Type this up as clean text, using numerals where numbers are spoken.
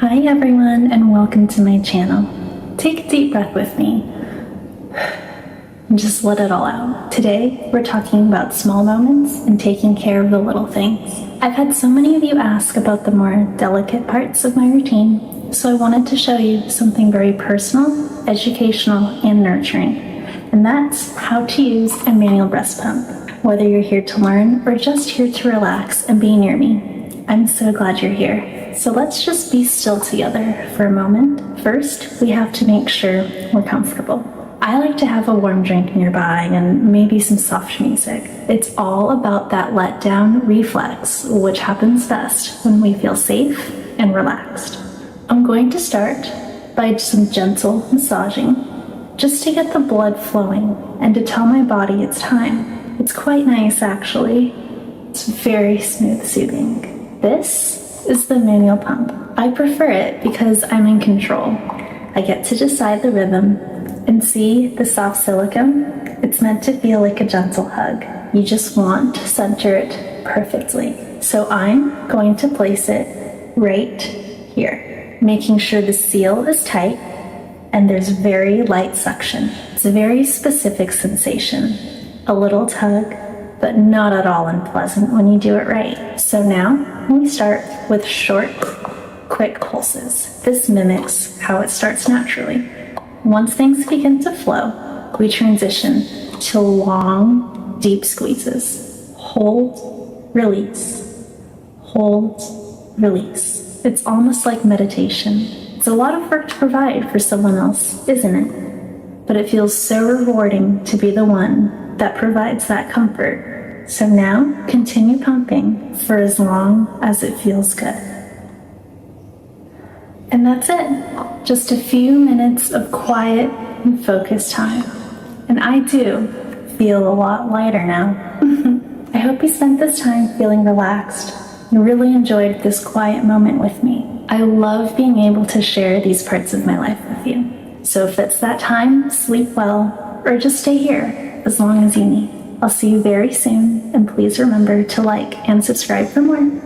Hi everyone, and welcome to my channel. Take a deep breath with me and just let it all out. Today, we're talking about small moments and taking care of the little things. I've had so many of you ask about the more delicate parts of my routine, so I wanted to show you something very personal, educational, and nurturing. And that's how to use a manual breast pump. Whether you're here to learn or just here to relax and be near me, I'm so glad you're here. So let's just be still together for a moment. First, we have to make sure we're comfortable. I like to have a warm drink nearby and maybe some soft music. It's all about that letdown reflex, which happens best when we feel safe and relaxed. I'm going to start by some gentle massaging, just to get the blood flowing and to tell my body it's time. It's quite nice, actually. It's very smooth soothing. This is the manual pump. I prefer it because I'm in control. I get to decide the rhythm, and see the soft silicone? It's meant to feel like a gentle hug. You just want to center it perfectly. So I'm going to place it right here, making sure the seal is tight and there's very light suction. It's a very specific sensation, a little tug, but not at all unpleasant when you do it right. So now we start with short, quick pulses. This mimics how it starts naturally. Once things begin to flow, we transition to long, deep squeezes. Hold, release. Hold, release. It's almost like meditation. It's a lot of work to provide for someone else, isn't it? But it feels so rewarding to be the one that provides that comfort. So now, continue pumping for as long as it feels good. And that's it. Just a few minutes of quiet and focused time. And I do feel a lot lighter now. I hope you spent this time feeling relaxed and really enjoyed this quiet moment with me. I love being able to share these parts of my life with you. So if it's that time, sleep well, or just stay here as long as you need. I'll see you very soon, and please remember to like and subscribe for more.